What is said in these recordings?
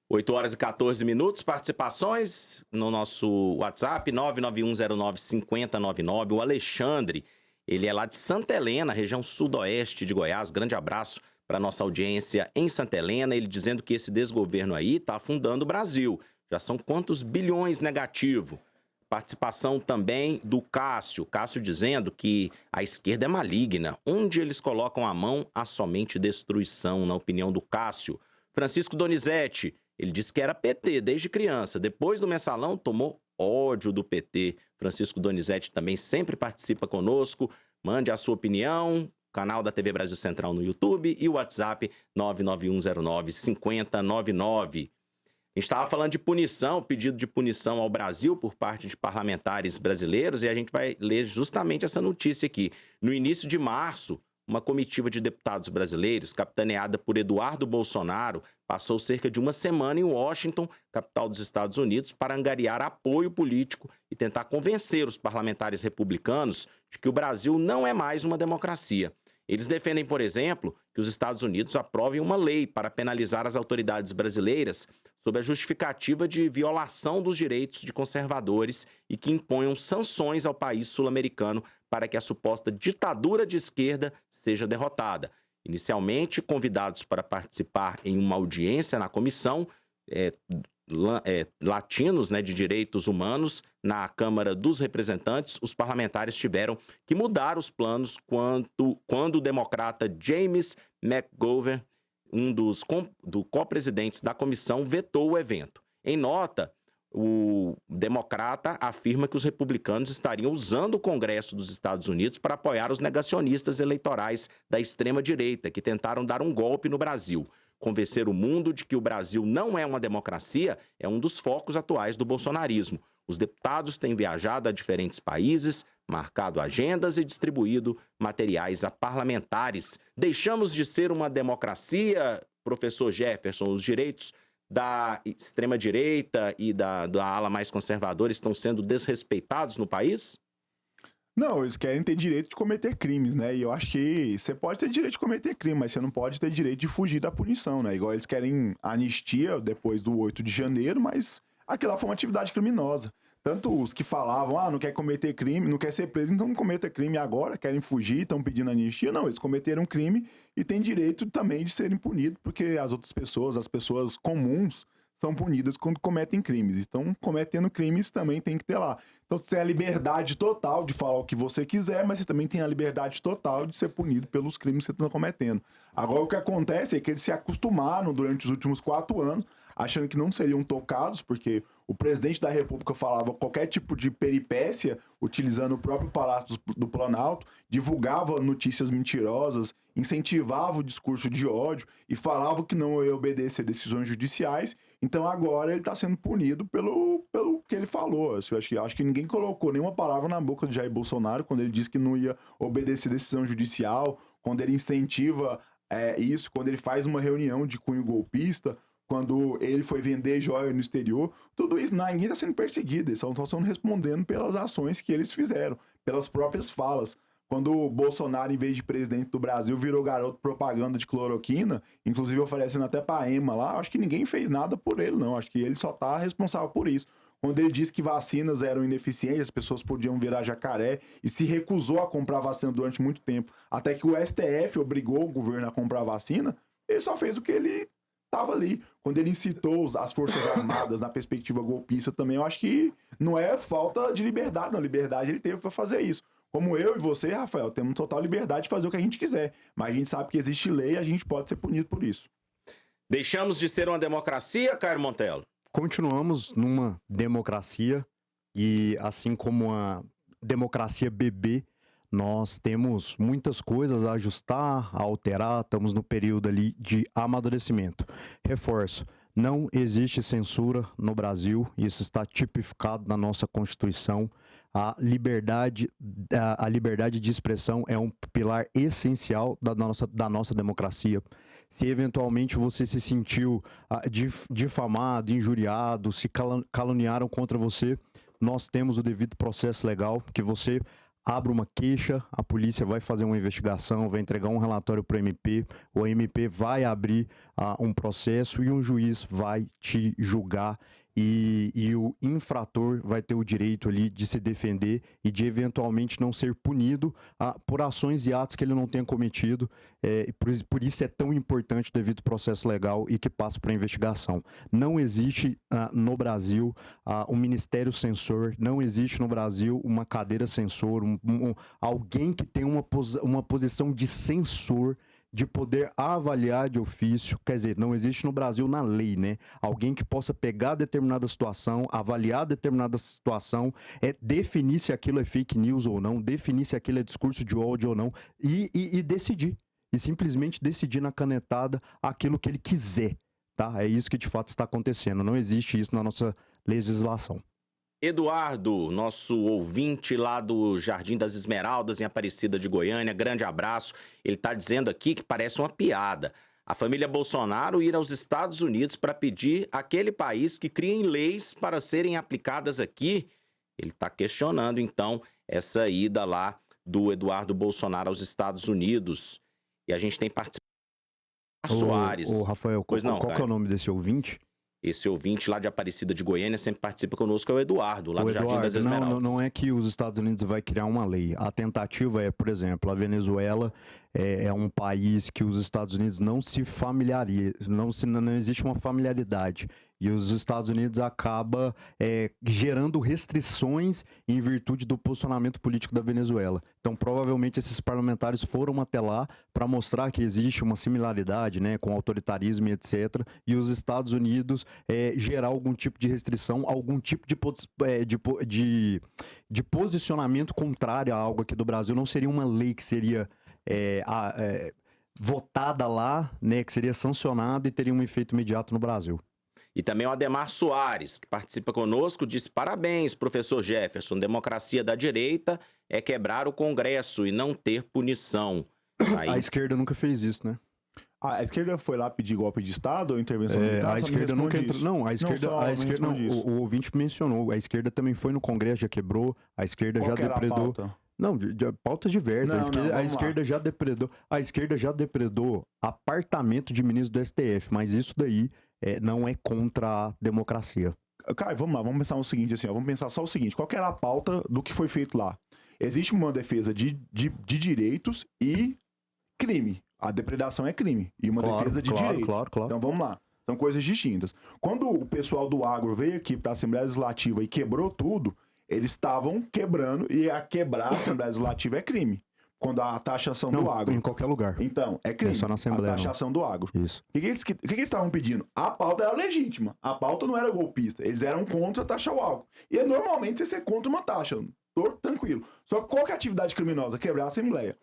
8 horas e 14 minutos, participações no nosso WhatsApp, 991095099. O Alexandre, ele é lá de Santa Helena, região sudoeste de Goiás. Grande abraço para nossa audiência em Santa Helena. Ele dizendo que esse desgoverno aí está afundando o Brasil. Já são quantos bilhões negativo? Participação também do Cássio. Cássio dizendo que a esquerda é maligna. Onde eles colocam a mão, há somente destruição, na opinião do Cássio. Francisco Donizete, ele disse que era PT desde criança. Depois do mensalão, tomou ódio do PT. Francisco Donizete também sempre participa conosco. Mande a sua opinião. Canal da TV Brasil Central no YouTube e o WhatsApp 991095099. A gente estava falando de punição, pedido de punição ao Brasil por parte de parlamentares brasileiros, e a gente vai ler justamente essa notícia aqui. No início de março, uma comitiva de deputados brasileiros, capitaneada por Eduardo Bolsonaro, passou cerca de uma semana em Washington, capital dos Estados Unidos, para angariar apoio político e tentar convencer os parlamentares republicanos de que o Brasil não é mais uma democracia. Eles defendem, por exemplo, que os Estados Unidos aprovem uma lei para penalizar as autoridades brasileiras sob a justificativa de violação dos direitos de conservadores e que imponham sanções ao país sul-americano para que a suposta ditadura de esquerda seja derrotada. Inicialmente, convidados para participar em uma audiência na comissão, latinos, de direitos humanos, na Câmara dos Representantes, os parlamentares tiveram que mudar os planos quando o democrata James McGovern, dos co-presidentes da comissão, vetou o evento. Em nota, o democrata afirma que os republicanos estariam usando o Congresso dos Estados Unidos para apoiar os negacionistas eleitorais da extrema-direita, que tentaram dar um golpe no Brasil. Convencer o mundo de que o Brasil não é uma democracia é um dos focos atuais do bolsonarismo. Os deputados têm viajado a diferentes países, marcado agendas e distribuído materiais a parlamentares. Deixamos de ser uma democracia, professor Jefferson? Os direitos da extrema-direita e da ala mais conservadora estão sendo desrespeitados no país? Não, eles querem ter direito de cometer crimes, né? E eu acho que você pode ter direito de cometer crime, mas você não pode ter direito de fugir da punição, né? Igual eles querem anistia depois do 8 de janeiro, mas aquilo lá foi uma atividade criminosa. Tanto os que falavam, não quer cometer crime, não quer ser preso, então não cometa crime agora, querem fugir, estão pedindo anistia. Não, eles cometeram crime e têm direito também de serem punidos, porque as outras pessoas, as pessoas comuns, são punidas quando cometem crimes. Então, cometendo crimes também tem que ter lá. Então, você tem a liberdade total de falar o que você quiser, mas você também tem a liberdade total de ser punido pelos crimes que você está cometendo. Agora, o que acontece é que eles se acostumaram durante os últimos 4 anos, achando que não seriam tocados, porque o presidente da República falava qualquer tipo de peripécia, utilizando o próprio Palácio do Planalto, divulgava notícias mentirosas, incentivava o discurso de ódio e falava que não ia obedecer decisões judiciais. Então agora ele está sendo punido pelo que ele falou. Eu acho que ninguém colocou nenhuma palavra na boca de Jair Bolsonaro quando ele disse que não ia obedecer decisão judicial, quando ele incentiva isso, quando ele faz uma reunião de cunho golpista, quando ele foi vender joia no exterior. Tudo isso, ninguém está sendo perseguido, eles estão respondendo pelas ações que eles fizeram, pelas próprias falas. Quando o Bolsonaro, em vez de presidente do Brasil, virou garoto propaganda de cloroquina, inclusive oferecendo até pra EMA lá, acho que ninguém fez nada por ele, não. Acho que ele só tá responsável por isso. Quando ele disse que vacinas eram ineficientes, as pessoas podiam virar jacaré, e se recusou a comprar vacina durante muito tempo, até que o STF obrigou o governo a comprar vacina, ele só fez o que ele estava ali. Quando ele incitou as Forças Armadas na perspectiva golpista também, eu acho que não é falta de liberdade, não. Liberdade ele teve para fazer isso. Como eu e você, Rafael, temos total liberdade de fazer o que a gente quiser. Mas a gente sabe que existe lei e a gente pode ser punido por isso. Deixamos de ser uma democracia, Caio Montelo? Continuamos numa democracia e, assim como a democracia bebê, nós temos muitas coisas a ajustar, a alterar, estamos no período ali de amadurecimento. Reforço, não existe censura no Brasil, isso está tipificado na nossa Constituição. A liberdade de expressão é um pilar essencial da nossa democracia. Se eventualmente você se sentiu difamado, injuriado, se caluniaram contra você, nós temos o devido processo legal que você abre uma queixa, a polícia vai fazer uma investigação, vai entregar um relatório para o MP, o MP vai abrir um processo e um juiz vai te julgar. E o infrator vai ter o direito ali de se defender e de eventualmente não ser punido por ações e atos que ele não tenha cometido. Por isso é tão importante o devido processo legal e que passe para a investigação. Não existe no Brasil um ministério censor, não existe no Brasil uma cadeira censor, alguém que tem uma posição de censor, de poder avaliar de ofício, quer dizer, não existe no Brasil na lei, né? Alguém que possa pegar determinada situação, avaliar determinada situação, definir se aquilo é fake news ou não, definir se aquilo é discurso de ódio ou não, e decidir. E simplesmente decidir na canetada aquilo que ele quiser, tá? É isso que de fato está acontecendo. Não existe isso na nossa legislação. Eduardo, nosso ouvinte lá do Jardim das Esmeraldas, em Aparecida de Goiânia, grande abraço. Ele está dizendo aqui que parece uma piada. A família Bolsonaro ir aos Estados Unidos para pedir àquele país que criem leis para serem aplicadas aqui. Ele está questionando, então, essa ida lá do Eduardo Bolsonaro aos Estados Unidos. E a gente tem participado. Soares. Rafael, qual que é o nome desse ouvinte? Esse ouvinte lá de Aparecida de Goiânia sempre participa conosco, é o Eduardo, lá do Jardim das Esmeraldas. Não é que os Estados Unidos vai criar uma lei. A tentativa é, por exemplo, a Venezuela é um país que os Estados Unidos não se familiarizam, não existe uma familiaridade. E os Estados Unidos acaba gerando restrições em virtude do posicionamento político da Venezuela. Então, provavelmente, esses parlamentares foram até lá para mostrar que existe uma similaridade, né, com autoritarismo e etc. E os Estados Unidos gerar algum tipo de restrição, algum tipo de posicionamento contrário a algo aqui do Brasil. Não seria uma lei que seria votada lá, né, que seria sancionada e teria um efeito imediato no Brasil. E também o Ademar Soares, que participa conosco, diz: parabéns, professor Jefferson, democracia da direita é quebrar o Congresso e não ter punição. Aí... A esquerda nunca fez isso, né? A esquerda foi lá pedir golpe de Estado ou intervenção militar? A esquerda nunca entrou. Não, a esquerda. O ouvinte mencionou. A esquerda também foi no Congresso, já quebrou. A esquerda já depredou. Não, pautas diversas. A esquerda já depredou. A esquerda já depredou apartamento de ministro do STF, mas isso daí não é contra a democracia. Caio, vamos lá, vamos pensar o seguinte, assim, ó, vamos pensar só o seguinte: qual que era a pauta do que foi feito lá? Existe uma defesa de direitos e crime. A depredação é crime. E uma defesa de direitos. Claro. Então vamos lá. São coisas distintas. Quando o pessoal do agro veio aqui para a Assembleia Legislativa e quebrou tudo, eles estavam quebrando, e a quebrar a Assembleia Legislativa é crime. Quando a taxação do agro. Em qualquer lugar. Então, é crime. É só na Assembleia. A taxação do agro. Isso. O que eles estavam pedindo? A pauta era legítima. A pauta não era golpista. Eles eram contra taxar o álcool. E normalmente você é contra uma taxa. Tô tranquilo. Só que qual que é a atividade criminosa? Quebrar a Assembleia.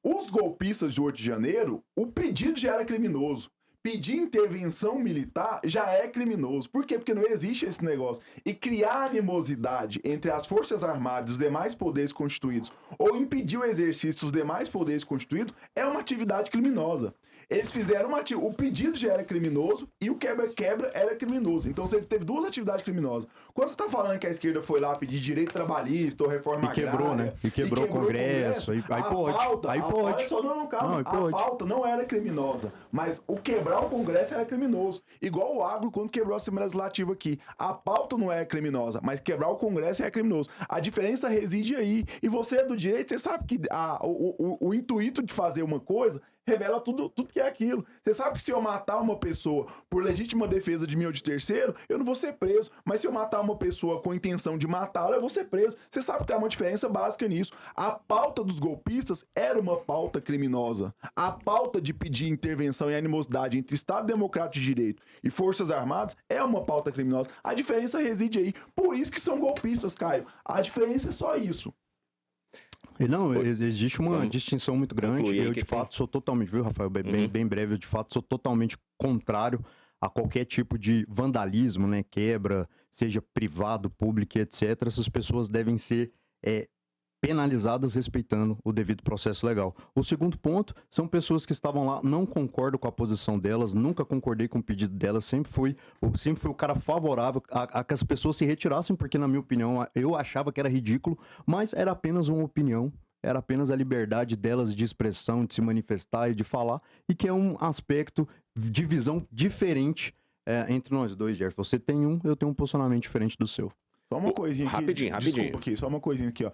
Os golpistas de 8 de janeiro, o pedido já era criminoso. Pedir intervenção militar já é criminoso. Por quê? Porque não existe esse negócio. E criar animosidade entre as Forças Armadas e os demais poderes constituídos, ou impedir o exercício dos demais poderes constituídos, é uma atividade criminosa. Eles fizeram o pedido já era criminoso e o quebra-quebra era criminoso. Então você teve duas atividades criminosas. Quando você está falando que a esquerda foi lá pedir direito trabalhista ou reforma agrária... Quebrou, né? E quebrou o Congresso. Aí pode. Aí pode. Calma. A pauta não era criminosa. Mas o quebrar o Congresso era criminoso. Igual o agro quando quebrou a Assembleia Legislativa aqui. A pauta não é criminosa, mas quebrar o Congresso é criminoso. A diferença reside aí. E você é do direito, você sabe que o intuito de fazer uma coisa revela tudo que é aquilo. Você sabe que se eu matar uma pessoa por legítima defesa de mim ou de terceiro, eu não vou ser preso. Mas se eu matar uma pessoa com intenção de matá-la, eu vou ser preso. Você sabe que tem uma diferença básica nisso. A pauta dos golpistas era uma pauta criminosa. A pauta de pedir intervenção e animosidade entre Estado Democrático de Direito e Forças Armadas é uma pauta criminosa. A diferença reside aí. Por isso que são golpistas, Caio. A diferença é só isso. Não, existe uma distinção muito grande. Eu, de fato, sou totalmente, viu, Rafael? Bem breve, eu, de fato, sou totalmente contrário a qualquer tipo de vandalismo, né? Quebra, seja privado, público, etc. Essas pessoas devem ser penalizadas respeitando o devido processo legal. O segundo ponto são pessoas que estavam lá, não concordo com a posição delas, nunca concordei com o pedido delas, sempre fui o cara favorável a que as pessoas se retirassem, porque na minha opinião eu achava que era ridículo, mas era apenas uma opinião, era apenas a liberdade delas de expressão, de se manifestar e de falar, e que é um aspecto de visão diferente entre nós dois, Jeff. Você tem eu tenho um posicionamento diferente do seu. Só uma coisinha aqui. Rapidinho. Desculpa aqui, só uma coisinha aqui, ó.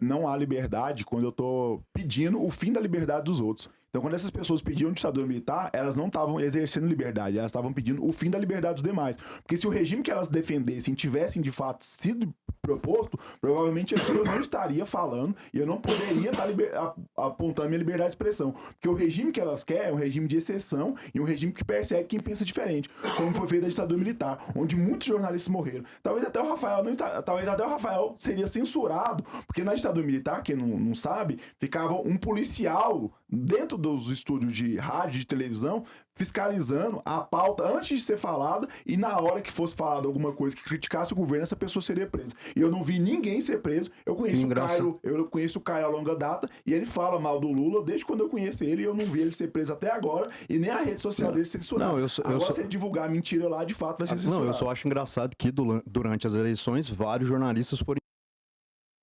Não há liberdade quando eu tô pedindo o fim da liberdade dos outros. Então, quando essas pessoas pediam ditadura militar, elas não estavam exercendo liberdade, elas estavam pedindo o fim da liberdade dos demais. Porque se o regime que elas defendessem tivessem, de fato, sido proposto, provavelmente aquilo eu não estaria falando e eu não poderia estar apontando minha liberdade de expressão. Porque o regime que elas querem é um regime de exceção e um regime que persegue quem pensa diferente, como foi feito a ditadura militar, onde muitos jornalistas morreram. Talvez até o Rafael seria censurado, porque na ditadura militar, quem não sabe, ficava um policial dentro dos estúdios de rádio, de televisão, fiscalizando a pauta antes de ser falada, e na hora que fosse falada alguma coisa que criticasse o governo, essa pessoa seria presa. E eu não vi ninguém ser preso. Eu conheço o Caio a longa data, e ele fala mal do Lula desde quando eu conheço ele, e eu não vi ele ser preso até agora, e nem a rede social dele ser censurada. Agora, se ele divulgar mentira lá, de fato vai ser censurado. Não, eu só acho engraçado que durante as eleições, vários jornalistas foram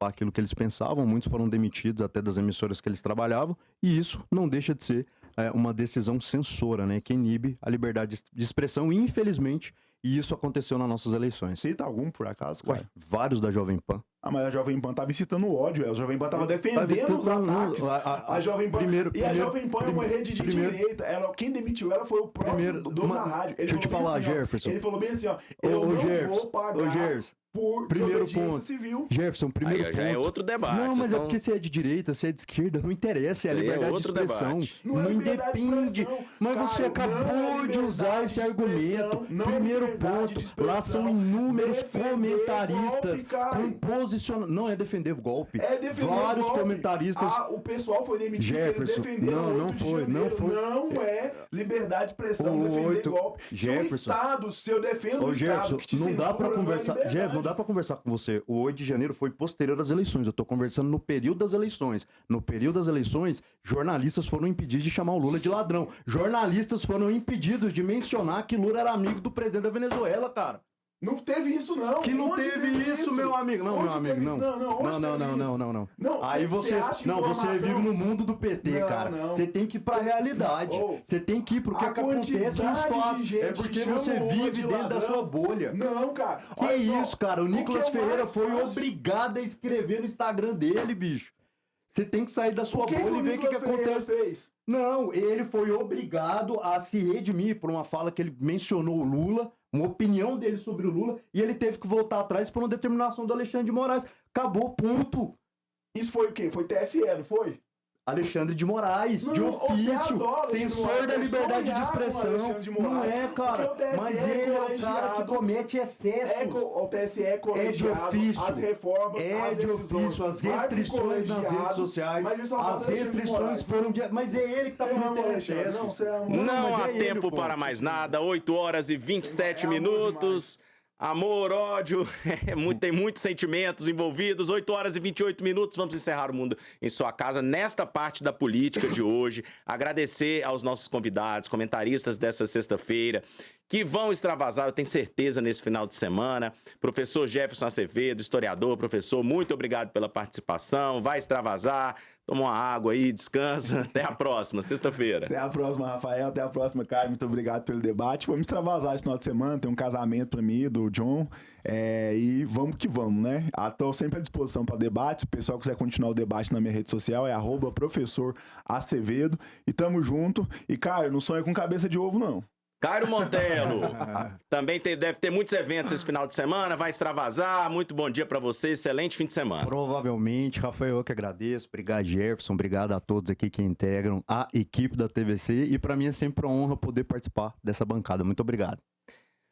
aquilo que eles pensavam, muitos foram demitidos até das emissoras que eles trabalhavam, e isso não deixa de ser uma decisão censora, né, que inibe a liberdade de expressão, e infelizmente, e isso aconteceu nas nossas eleições. Cita algum, por acaso, cara? Vários da Jovem Pan. Mas a Jovem Pan estava incitando o ódio, a Jovem Pan estava defendendo os ataques. A Jovem Pan, a Jovem Pan é uma rede de direita. Quem demitiu ela foi o próprio dono da rádio. Deixa eu te falar, assim, Jefferson. Ele falou bem assim, ó, eu não vou pagar por desobediência civil. Jefferson, primeiro ponto. Já é outro debate. Não, mas é porque você é de direita, você é de esquerda, não interessa, é a liberdade de expressão. Não independe. Mas você acabou de usar esse argumento. Primeiro ponto, lá são inúmeros comentaristas com posicionamento. Não é defender o golpe. É defender vários o golpe. Comentaristas. O pessoal foi demitido. Jefferson, eles defenderam não foi. Não é liberdade de expressão defender golpe. Jefferson. Se eu defendo o Estado que te não censura, dá pra conversar. Jefferson, não dá pra conversar com você. O 8 de janeiro foi posterior às eleições. Eu tô conversando no período das eleições. No período das eleições, jornalistas foram impedidos de chamar o Lula de ladrão. Jornalistas foram impedidos de mencionar que Lula era amigo do presidente da Venezuela, cara. Não teve isso, não. Que não teve isso, meu amigo. Não, meu amigo, não. Não. Aí você vive no mundo do PT, cara. Você tem que ir pra realidade. Você tem que ir pro que acontece nos fatos. É porque você vive dentro da sua bolha. Não, cara. Que isso, cara? O Nicolas Ferreira foi obrigado a escrever no Instagram dele, bicho. Você tem que sair da sua bolha e ver o que acontece. Não, ele foi obrigado a se redimir por uma fala que ele mencionou o Lula, uma opinião dele sobre o Lula, e ele teve que voltar atrás por uma determinação do Alexandre de Moraes. Acabou, ponto. Isso foi o quê? Foi TSE, não foi? Alexandre de Moraes, de ofício, censor da liberdade de expressão. Não é, cara. Mas ele é o cara que comete excessos. O TSE é colegiado, de ofício. as reformas, de ofício, as restrições nas redes sociais, as restrições foram de... Mas é ele que tá cometendo excesso. Não há tempo para mais nada, 8 horas e 27 minutos. Amor, ódio, tem muitos sentimentos envolvidos. 8 horas e 28 minutos, vamos encerrar o Mundo em Sua Casa nesta parte da política de hoje. Agradecer aos nossos convidados, comentaristas dessa sexta-feira, que vão extravasar, eu tenho certeza, nesse final de semana. Professor Jefferson Acevedo, historiador, professor, muito obrigado pela participação. Vai extravasar, toma uma água aí, descansa. Até a próxima, sexta-feira. Até a próxima, Rafael. Até a próxima, Caio. Muito obrigado pelo debate. Vamos extravasar esse final de semana. Tem um casamento pra mim, do John. E vamos que vamos, né? Estou sempre à disposição para debate. Se o pessoal quiser continuar o debate na minha rede social, é @professor Acevedo. E tamo junto. E, Caio, não sonha com cabeça de ovo, não. Cairo Montelo, também deve ter muitos eventos esse final de semana, vai extravasar. Muito bom dia para você, excelente fim de semana. Provavelmente, Rafael, eu que agradeço. Obrigado, Jefferson, obrigado a todos aqui que integram a equipe da TVC. E para mim é sempre uma honra poder participar dessa bancada. Muito obrigado.